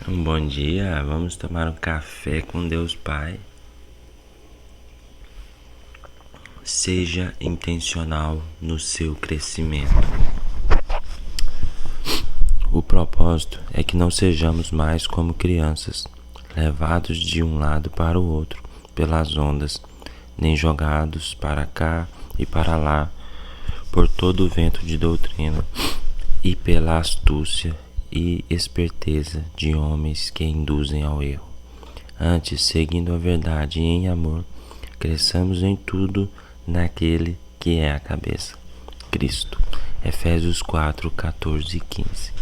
Um bom dia, vamos tomar um café com Deus Pai. Seja intencional no seu crescimento. O propósito é que não sejamos mais como crianças, levados de um lado para o outro pelas ondas, nem jogados para cá e para lá por todo o vento de doutrina e pela astúcia e esperteza de homens que induzem ao erro. Antes, seguindo a verdade e em amor, cresçamos em tudo naquele que é a cabeça, Cristo. Efésios 4, 14 e 15.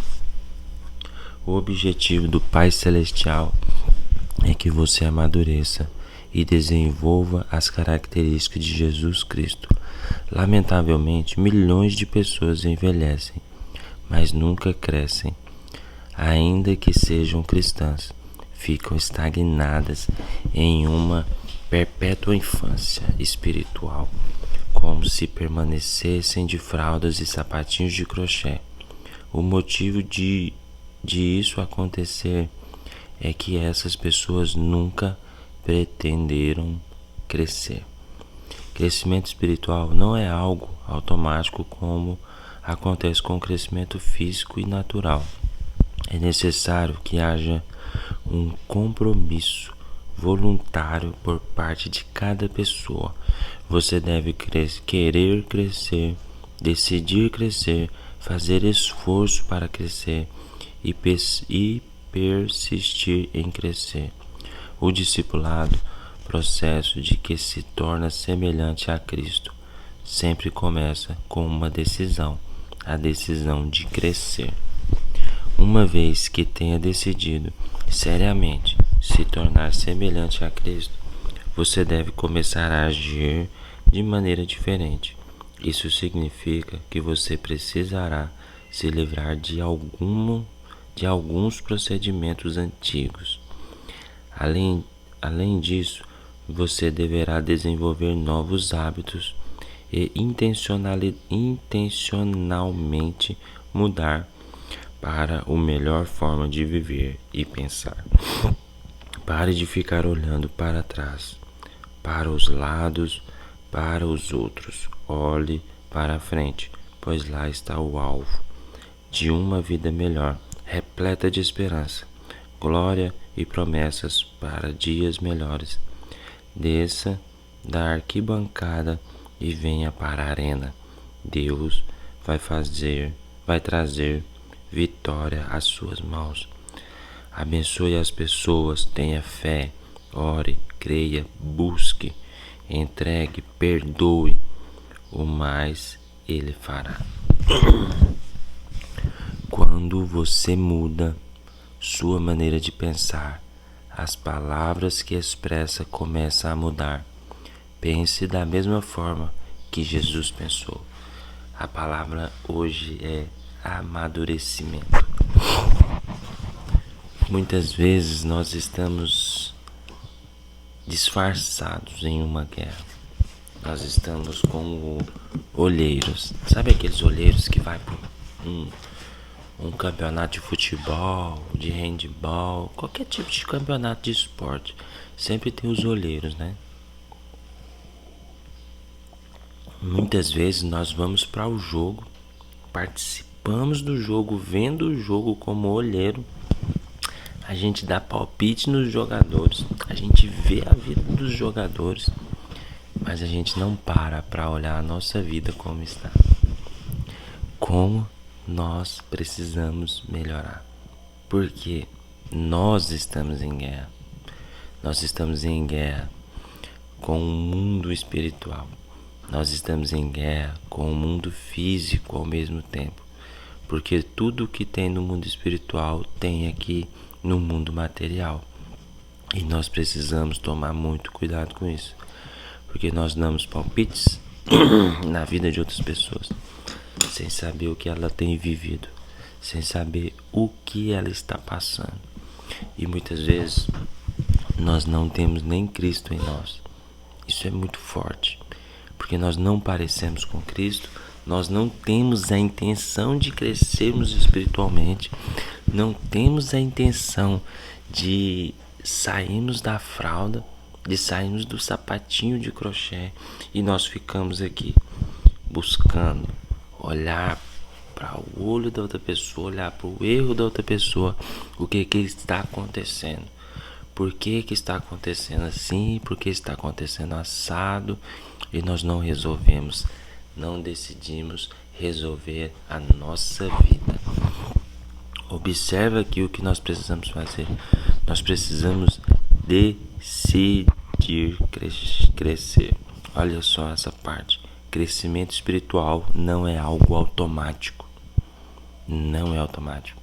O objetivo do Pai Celestial é que você amadureça e desenvolva as características de Jesus Cristo. Lamentavelmente, milhões de pessoas envelhecem, mas nunca crescem. Ainda que sejam cristãs, ficam estagnadas em uma perpétua infância espiritual, como se permanecessem de fraldas e sapatinhos de crochê. O motivo de isso acontecer é que essas pessoas nunca pretenderam crescer. Crescimento espiritual não é algo automático como acontece com o crescimento físico e natural. É necessário que haja um compromisso voluntário por parte de cada pessoa. Você deve querer crescer, decidir crescer, fazer esforço para crescer e persistir em crescer. O discipulado, processo de que se torna semelhante a Cristo, sempre começa com uma decisão, a decisão de crescer. Uma vez que tenha decidido seriamente se tornar semelhante a Cristo, você deve começar a agir de maneira diferente. Isso significa que você precisará se livrar de alguns procedimentos antigos. Além disso, você deverá desenvolver novos hábitos e intencionalmente mudar para uma melhor forma de viver e pensar. Pare de ficar olhando para trás, para os lados, para os outros. Olhe para a frente, pois lá está o alvo de uma vida melhor, repleta de esperança, glória e promessas para dias melhores. Desça da arquibancada e venha para a arena. Deus vai trazer vitória às suas mãos. Abençoe as pessoas, tenha fé, ore, creia, busque, entregue, perdoe, o mais Ele fará. Quando você muda sua maneira de pensar, as palavras que expressa começam a mudar. Pense da mesma forma que Jesus pensou. A palavra hoje é amadurecimento. Muitas vezes nós estamos disfarçados em uma guerra. Nós estamos como olheiros. Sabe aqueles olheiros que vai para um campeonato de futebol, de handebol, qualquer tipo de campeonato de esporte? Sempre tem os olheiros, né? Muitas vezes nós vamos para o jogo, participamos do jogo, vendo o jogo como olheiro. A gente dá palpite nos jogadores, a gente vê a vida dos jogadores, mas a gente não para olhar a nossa vida como está. Como nós precisamos melhorar. Porque nós estamos em guerra. Nós estamos em guerra com o mundo espiritual. Nós estamos em guerra com o mundo físico ao mesmo tempo. Porque tudo que tem no mundo espiritual tem aqui no mundo material. E nós precisamos tomar muito cuidado com isso. Porque nós damos palpites na vida de outras pessoas, sem saber o que ela tem vivido, sem saber o que ela está passando. E muitas vezes nós não temos nem Cristo em nós. Isso é muito forte, porque nós não parecemos com Cristo, nós não temos a intenção de crescermos espiritualmente, não temos a intenção de sairmos da fralda, de sairmos do sapatinho de crochê e nós ficamos aqui buscando olhar para o olho da outra pessoa, olhar para o erro da outra pessoa, o que está acontecendo. Por que está acontecendo assim? Por que está acontecendo assado? E nós não resolvemos, não decidimos resolver a nossa vida. Observa aqui o que nós precisamos fazer. Nós precisamos decidir crescer. Olha só essa parte. Crescimento espiritual não é algo automático. Não é automático.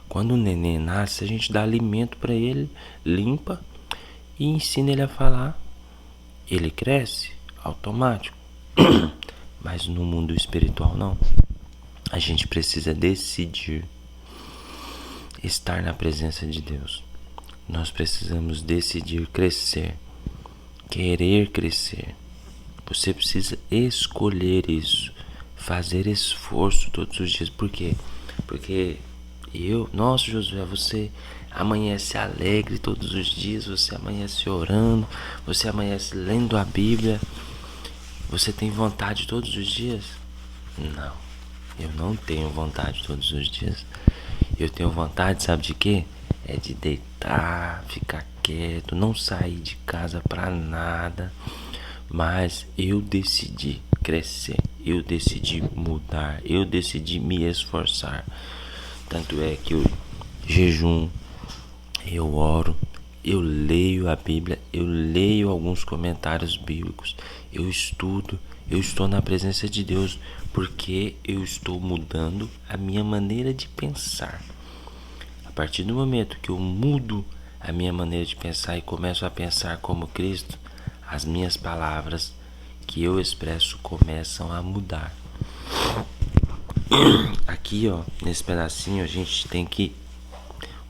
Quando o neném nasce, a gente dá alimento para ele, limpa e ensina ele a falar. Ele cresce automático. Mas no mundo espiritual não. A gente precisa decidir estar na presença de Deus. Nós precisamos decidir crescer, querer crescer. Você precisa escolher isso, fazer esforço todos os dias. Por quê? Porque nossa, Josué, você amanhece alegre todos os dias, você amanhece orando, você amanhece lendo a Bíblia, você tem vontade todos os dias? Não, eu não tenho vontade todos os dias. Eu tenho vontade, sabe de quê? É de deitar, ficar quieto, não sair de casa pra nada. Mas eu decidi crescer, eu decidi mudar, eu decidi me esforçar. Tanto é que eu jejum, eu oro, eu leio a Bíblia, eu leio alguns comentários bíblicos, eu estudo, eu estou na presença de Deus, porque eu estou mudando a minha maneira de pensar. A partir do momento que eu mudo a minha maneira de pensar e começo a pensar como Cristo, as minhas palavras que eu expresso começam a mudar. Aqui, ó, nesse pedacinho a gente tem que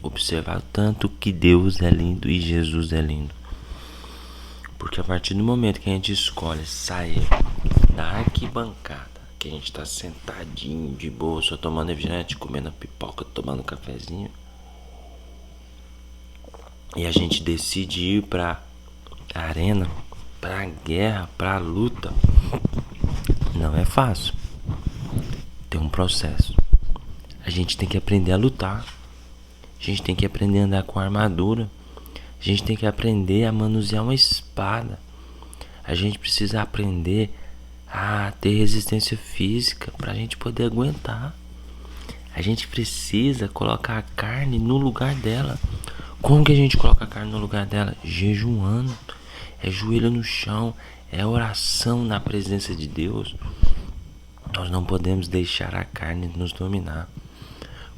observar tanto que Deus é lindo e Jesus é lindo. Porque a partir do momento que a gente escolhe sair da arquibancada, que a gente tá sentadinho de boa, só tomando refrigerante, comendo pipoca, tomando cafezinho, e a gente decide ir pra arena, pra guerra, pra luta, não é fácil. Tem um processo. A gente tem que aprender a lutar. A gente tem que aprender a andar com armadura. A gente tem que aprender a manusear uma espada. A gente precisa aprender a ter resistência física pra gente poder aguentar. A gente precisa colocar a carne no lugar dela. Como que a gente coloca a carne no lugar dela? Jejuando. É joelho no chão. É oração na presença de Deus. Nós não podemos deixar a carne nos dominar.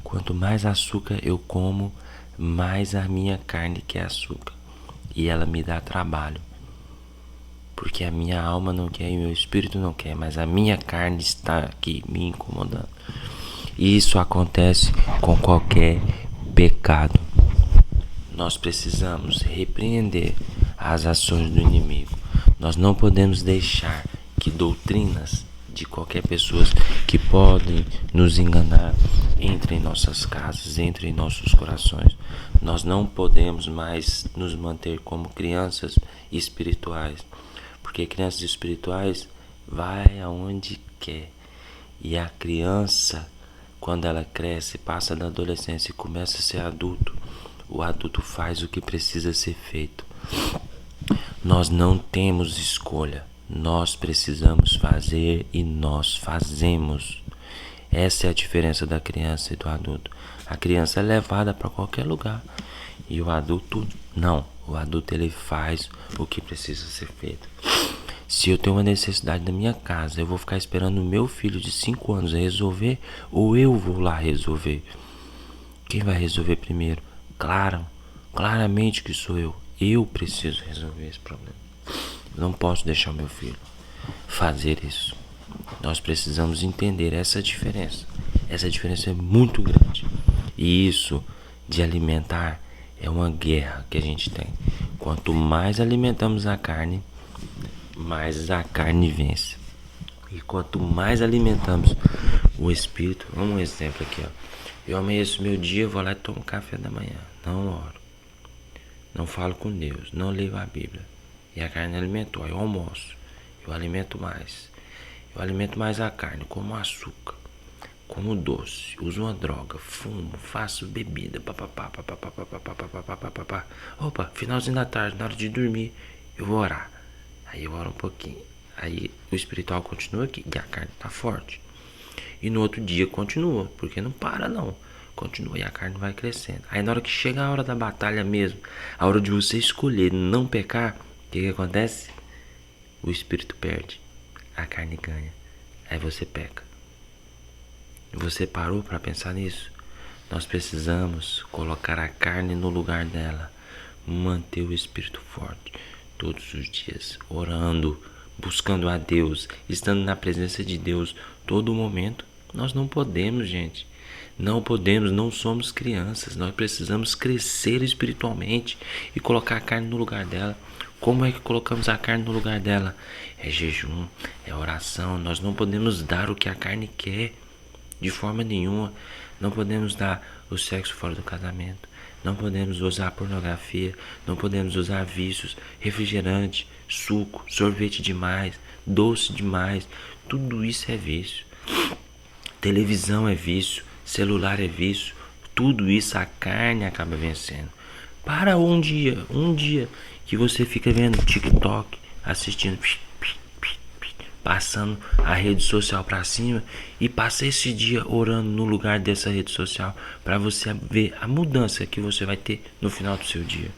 Quanto mais açúcar eu como, mais a minha carne quer açúcar. E ela me dá trabalho. Porque a minha alma não quer e o meu espírito não quer, mas a minha carne está aqui me incomodando. E isso acontece com qualquer pecado. Nós precisamos repreender as ações do inimigo. Nós não podemos deixar que doutrinas de qualquer pessoa que podem nos enganar entrem em nossas casas, entrem em nossos corações. Nós não podemos mais nos manter como crianças espirituais, porque crianças espirituais vai aonde quer. E a criança, quando ela cresce, passa da adolescência e começa a ser adulto, o adulto faz o que precisa ser feito. Nós não temos escolha. Nós precisamos fazer e nós fazemos. Essa é a diferença da criança e do adulto. A criança é levada para qualquer lugar e o adulto não. O adulto ele faz o que precisa ser feito. Se eu tenho uma necessidade na minha casa, eu vou ficar esperando o meu filho de 5 anos resolver ou eu vou lá resolver? Quem vai resolver primeiro? Claramente que sou eu. Eu preciso resolver esse problema. Eu não posso deixar o meu filho fazer isso. Nós precisamos entender essa diferença. Essa diferença é muito grande. E isso de alimentar é uma guerra que a gente tem. Quanto mais alimentamos a carne, mais a carne vence. E quanto mais alimentamos o espírito, um exemplo aqui, ó. Eu amanheço meu dia, vou lá e tomo café da manhã. Não oro. Não falo com Deus. Não leio a Bíblia. E a carne alimentou. Aí eu almoço. Eu alimento mais. Eu alimento mais a carne. Como açúcar. Como doce. Uso uma droga. Fumo. Faço bebida. Papapá, papapá, papapá, papapá, papapá. Opa, finalzinho da tarde, na hora de dormir, eu vou orar. Aí eu oro um pouquinho. Aí o espiritual continua aqui. E a carne tá forte. E no outro dia continua, porque não para não. Continua e a carne vai crescendo. Aí na hora que chega a hora da batalha mesmo, a hora de você escolher não pecar, o que acontece? O espírito perde, a carne ganha. Aí você peca. Você parou para pensar nisso? Nós precisamos colocar a carne no lugar dela, manter o espírito forte todos os dias, orando, buscando a Deus, estando na presença de Deus todo momento. Nós não podemos, gente. Não podemos, não somos crianças. Nós precisamos crescer espiritualmente e colocar a carne no lugar dela. Como é que colocamos a carne no lugar dela? É jejum, é oração. Nós não podemos dar o que a carne quer de forma nenhuma. Não podemos dar o sexo fora do casamento. Não podemos usar pornografia. Não podemos usar vícios, refrigerante, suco, sorvete demais, doce demais. Tudo isso é vício. Televisão é vício, celular é vício, tudo isso a carne acaba vencendo. Para um dia que você fica vendo TikTok, assistindo, passando a rede social para cima e passa esse dia orando no lugar dessa rede social para você ver a mudança que você vai ter no final do seu dia.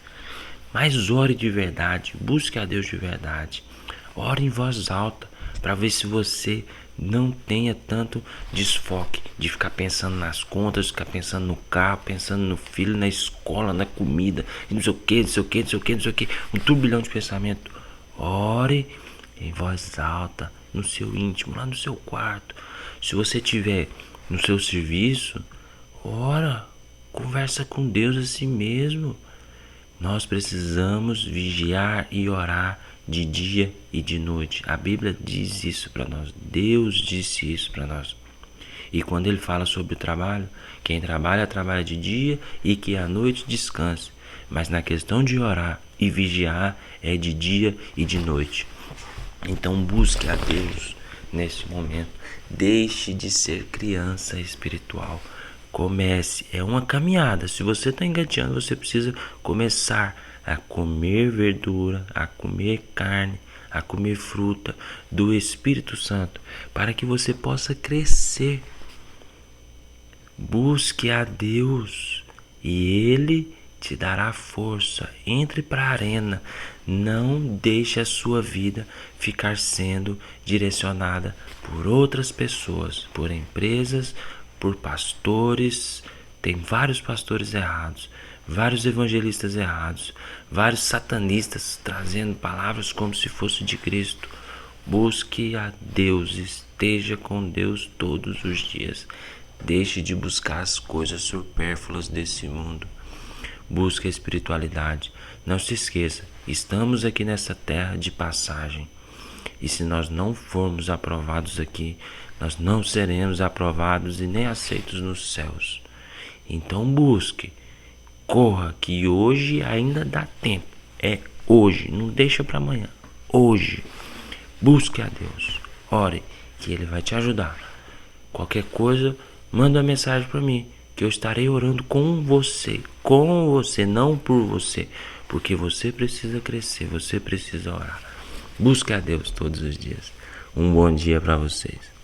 Mas ore de verdade, busque a Deus de verdade. Ore em voz alta para ver se você não tenha tanto desfoque de ficar pensando nas contas, ficar pensando no carro, pensando no filho, na escola, na comida, e não sei o que, não sei o que, não sei o que, não sei o que, um turbilhão de pensamento. Ore em voz alta, no seu íntimo, lá no seu quarto. Se você estiver no seu serviço, ora, conversa com Deus assim mesmo. Nós precisamos vigiar e orar de dia e de noite. A Bíblia diz isso para nós. Deus disse isso para nós. E quando ele fala sobre o trabalho, quem trabalha, trabalha de dia e que à noite descanse. Mas na questão de orar e vigiar é de dia e de noite. Então busque a Deus nesse momento. Deixe de ser criança espiritual. Comece, é uma caminhada. Se você está engateando, você precisa começar a comer verdura, a comer carne, a comer fruta do Espírito Santo, para que você possa crescer. Busque a Deus e Ele te dará força. Entre para a arena. Não deixe a sua vida ficar sendo direcionada por outras pessoas, por empresas, por pastores. Tem vários pastores errados, vários evangelistas errados, vários satanistas trazendo palavras como se fosse de Cristo. Busque a Deus, esteja com Deus todos os dias. Deixe de buscar as coisas supérfluas desse mundo. Busque a espiritualidade. Não se esqueça, estamos aqui nessa terra de passagem. E se nós não formos aprovados aqui, nós não seremos aprovados e nem aceitos nos céus. Então busque, corra, que hoje ainda dá tempo. É hoje, não deixa para amanhã. Hoje, busque a Deus. Ore, que Ele vai te ajudar. Qualquer coisa, manda uma mensagem para mim, que eu estarei orando com você, não por você, porque você precisa crescer, você precisa orar. Busque a Deus todos os dias. Um bom dia para vocês.